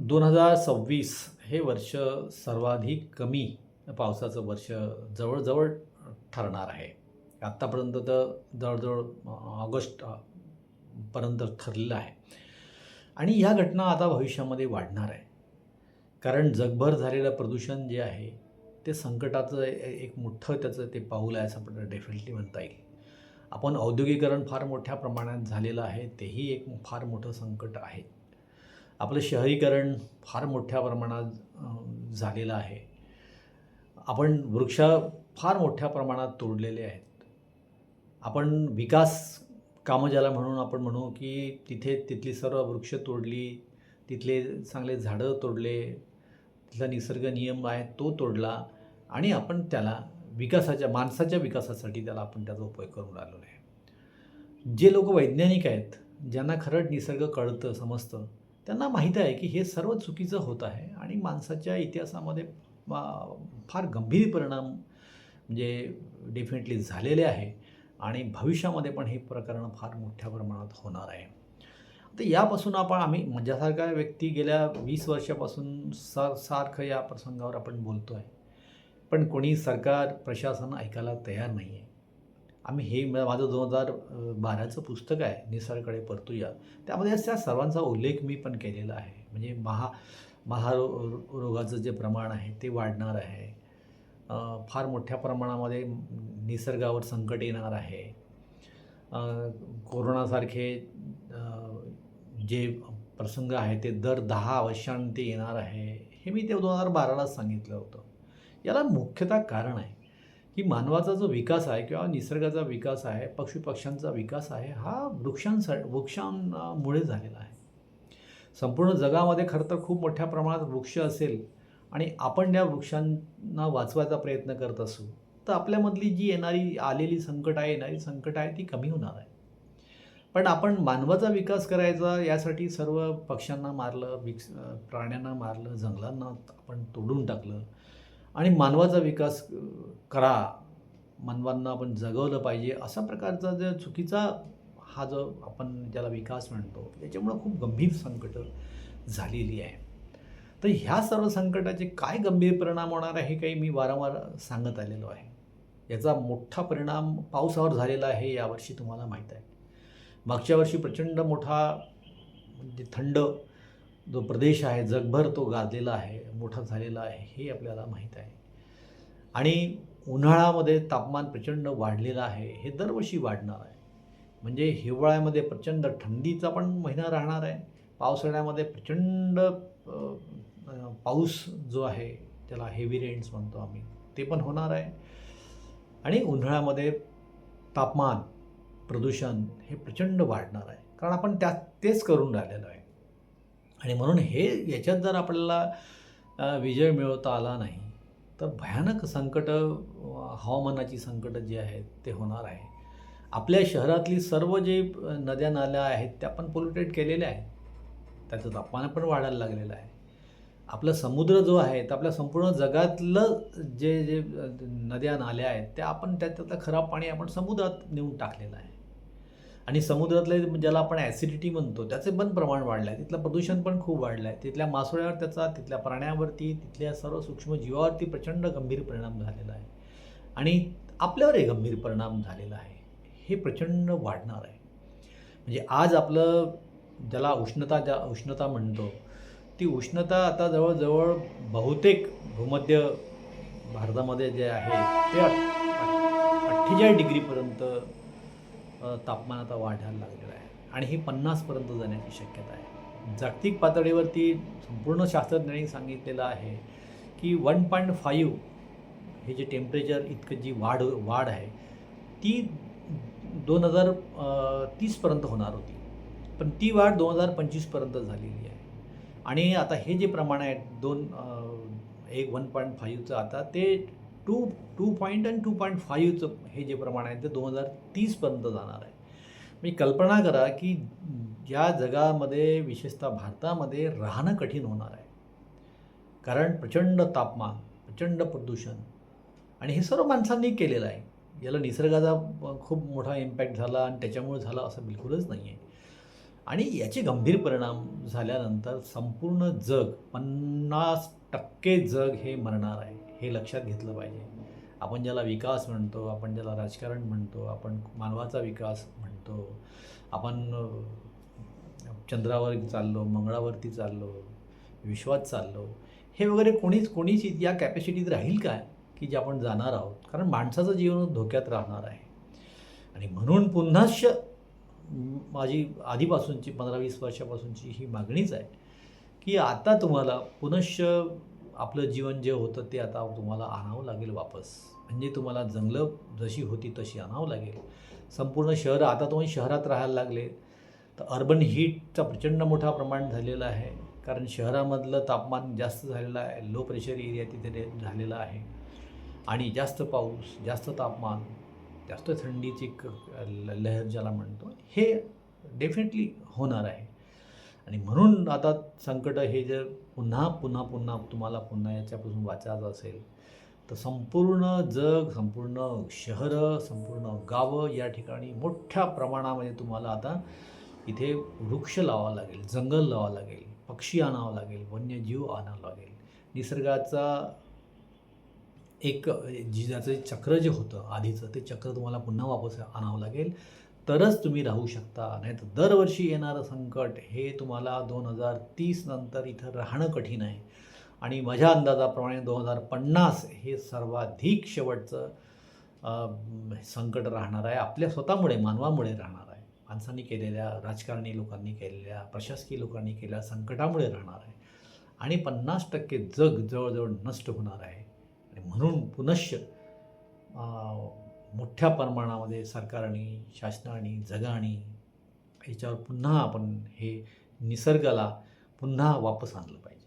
2026 हे वर्ष सर्वाधिक कमी पावसाचं वर्ष जवळ-जवळ ठरणार आहे. आत्तापर्यंत तर जवळ-जवळ ऑगस्ट पर्यंत ठरलेलं आहे आणि ह्या घटना आता भविष्यामध्ये वाढणार आहे. कारण जगभर झालेलं प्रदूषण जे आहे ते संकटाचं एक मोठं त्याचं ते पाऊल आहे असं आपल्याला डेफिनेटली म्हणता येईल. आपण औद्योगिकरण फार मोठ्या प्रमाणात झालेलं आहे, तेही एक फार मोठं संकट आहे. आपलं शहरीकरण फार मोठ्या प्रमाणात झालेलं आहे. आपण वृक्ष फार मोठ्या प्रमाणात तोडलेले आहेत. आपण विकास कामं ज्याला म्हणून आपण म्हणू की तिथली सर्व वृक्ष तोडली, तिथले चांगले झाडं तोडले, तिथला निसर्ग नियम आहे तो तोडला आणि आपण त्याला माणसाच्या विकासासाठी आपण त्याचा उपयोग करून राहिलो आहे. जे लोक वैज्ञानिक आहेत, ज्यांना खरंच निसर्ग कळतं, समजतं, त्यांना माहीत आहे की हे सर्व चुकीचं होत आहे आणि माणसाच्या इतिहासामध्ये फार गंभीर परिणाम म्हणजे डेफिनेटली झालेले आहे आणि भविष्यामध्ये पण हे प्रकरण फार मोठ्या प्रमाणात होणार आहे. तर यापासून आम्ही माझ्यासारखा व्यक्ती गेल्या 20 वर्षापासून सारखं या प्रसंगावर आपण बोलतो आहे. पण कोणी सरकार, प्रशासन ऐकायला तयार नाही आहे. हे माझं 2012चं पुस्तक आहे, निसर्गाकडे परतूया. त्यामध्ये त्या सर्वांचा उल्लेख मी पण केलेला आहे. म्हणजे महारोगाचं जे प्रमाण आहे ते वाढणार आहे. फार मोठ्या प्रमाणामध्ये निसर्गावर संकट येणार आहे. कोरोनासारखे जे प्रसंग आहे ते दर 10 वर्षांनी येणार आहे. हे मी ते 2012लाच सांगितलं होतं. याला मुख्यतः कारण आहे की मानवाचा जो विकास आहे किंवा निसर्गाचा विकास आहे, पशुपक्ष्यांचा विकास आहे, हा वृक्षांमुळे झालेला आहे. संपूर्ण जगामध्ये खरं तर खूप मोठ्या प्रमाणात वृक्ष असेल आणि आपण त्या वृक्षांना वाचवायचा प्रयत्न करत असू तर आपल्यामधली जी येणारी संकट आहे ती कमी होणार आहे. पण आपण मानवाचा विकास करायचा यासाठी सर्व पक्ष्यांना मारलं, प्राण्यांना मारलं, जंगलांना आपण तोडून टाकलं आणि मानवाचा विकास करा, मानवांना आपण जगवलं पाहिजे अशा प्रकारचा जो चुकीचा हा जो आपण ज्याला विकास म्हणतो त्याच्यामुळं खूप गंभीर संकटं झालेली आहे. तर ह्या सर्व संकटाचे काय गंभीर परिणाम होणार आहे हे काही मी वारंवार सांगत आलेलो आहे. याचा मोठा परिणाम पावसावर झालेला आहे यावर्षी तुम्हाला माहीत आहे. मागच्या वर्षी प्रचंड मोठा म्हणजे थंड जो प्रदेश आहे जगभर तो गाजलेला आहे, मोठा झालेला आहे हे आपल्याला माहीत आहे. आणि उन्हाळ्यामध्ये तापमान प्रचंड वाढलेलं आहे, हे दरवर्षी वाढणार आहे. म्हणजे हिवाळ्यामध्ये प्रचंड थंडीचा पण महिना राहणार आहे. पावसाळ्यामध्ये प्रचंड पाऊस जो आहे त्याला हेवी रेन्स म्हणतो आम्ही, ते पण होणार आहे. आणि उन्हाळ्यामध्ये तापमान, प्रदूषण हे प्रचंड वाढणार आहे कारण आपण तेच करून राहिलेलो आहे. आणि म्हणून याच्यात जर आपल्याला विजय मिळवता आला नाही तर भयानक हवामानाची संकटं जी आहेत ते होणार आहे. आपल्या शहरातली सर्व जे नद्या नाल्या आहेत त्या पण पोल्युटेड केलेल्या आहेत, त्याचं तापमान पण वाढायला लागलेलं आहे. आपला समुद्र जो आहे तर आपल्या संपूर्ण जगातलं जे नद्या नाल्या आहेत त्या आपण त्यातलं खराब पाणी आपण समुद्रात नेऊन टाकलेलं आहे. आणि समुद्रातले ज्याला आपण ॲसिडिटी म्हणतो त्याचे पण प्रमाण वाढलं आहे. तिथलं प्रदूषण पण खूप वाढलं आहे. तिथल्या मासोळ्यावर तिथल्या प्राण्यावरती, तिथल्या सर्व सूक्ष्मजीवावरती प्रचंड गंभीर परिणाम झालेला आहे. आणि आपल्यावरही गंभीर परिणाम झालेला आहे. हे प्रचंड वाढणार आहे. म्हणजे आज आपलं ज्याला उष्णता म्हणतो ती उष्णता आता जवळजवळ बहुतेक भूमध्य भारतामध्ये जे आहे ते 48 डिग्रीपर्यंत तापमान आता वाढायला लागलेलं आहे आणि ही 50पर्यंत जाण्याची शक्यता आहे. जागतिक पातळीवरती संपूर्ण शास्त्रज्ञांनी सांगितलेलं आहे की 1.5 हे जे टेम्परेचर इतकं जी वाढ आहे ती 2030पर्यंत होणार होती, पण ती वाढ 2025पर्यंत झालेली आहे. आणि आता हे जे प्रमाण आहे 1.5चं आता ते 2.5चं हे जे प्रमाण आहे ते 2030पर्यंत जाणार आहे. मी कल्पना करा की या जगामध्ये विशेषतः भारतामध्ये राहणं कठीण होणार आहे. कारण प्रचंड तापमान, प्रचंड प्रदूषण आणि हे सर्व माणसांनी केलेलं आहे. याला निसर्गाचा खूप मोठा इम्पॅक्ट झाला आणि त्याच्यामुळे झाला असं बिलकुलच नाही आहे. आणि याचे गंभीर परिणाम झाल्यानंतर संपूर्ण जग 50% जग हे मरणार आहे, हे लक्षात घेतलं पाहिजे. आपण ज्याला विकास म्हणतो, आपण ज्याला राजकारण म्हणतो, आपण मानवाचा विकास म्हणतो, आपण चंद्रावर चाललो, मंगळावरती चाललो, विश्वात चाललो, हे वगैरे कोणीच या कॅपॅसिटीत राहील काय की जे आपण जाणार आहोत? कारण माणसाचं जीवन धोक्यात राहणार आहे. आणि म्हणून पुन्हाच माझी आधीपासूनची 15-20 वर्षापासूनची ही मागणीच आहे की आता तुम्हाला पुनश्च आपलं जीवन जे होतं ते आता तुम्हाला आणावं लागेल वापस. म्हणजे तुम्हाला जंगलं जशी होती तशी आणावं लागेल. संपूर्ण शहरं आता तुम्ही शहरात राहायला लागले तर अर्बन हीटचा प्रचंड मोठा प्रमाण झालेला आहे. कारण शहरामधलं तापमान जास्त झालेलं आहे, लो प्रेशर एरिया तिथे झालेला आहे आणि जास्त पाऊस, जास्त तापमान, जास्त थंडीची लहर ज्याला म्हणतो, हे डेफिनेटली होणार आहे. आणि म्हणून आता संकट हे जर पुन्हा तुम्हाला पुन्हा याच्यापासून वाचायचं असेल तर संपूर्ण जग, संपूर्ण शहरं, संपूर्ण गावं या ठिकाणी मोठ्या प्रमाणामध्ये तुम्हाला आता इथे वृक्ष लावावं लागेल, जंगल लावावं लागेल, पक्षी आणावं लागेल, वन्यजीव आणावं लागेल. निसर्गाचा एक ज्याचं चक्र जे होतं आधीचं ते चक्र तुम्हाला पुन्हा वापस आणावं लागेल, तरच तुम्ही राहू शकता. नाहीतर दरवर्षी येणारं संकट हे तुम्हाला 2030 नंतर इथं राहणं कठीण आहे. आणि माझ्या अंदाजाप्रमाणे 2050 हे सर्वाधिक शेवटचं संकट राहणार आहे. आपल्या स्वतःमुळे, मानवामुळे राहणार आहे. माणसांनी केलेल्या, राजकारणी लोकांनी केलेल्या, प्रशासकीय लोकांनी केलेल्या संकटामुळे राहणार आहे. आणि 50% जग जवळजवळ नष्ट होणार आहे. आणि म्हणून पुनश्च मोठ्या प्रमाणामध्ये सरकारने, शासनाने, जगाने याच्यावर पुन्हा आपण हे निसर्गाला पुन्हा वापस आणलं पाहिजे.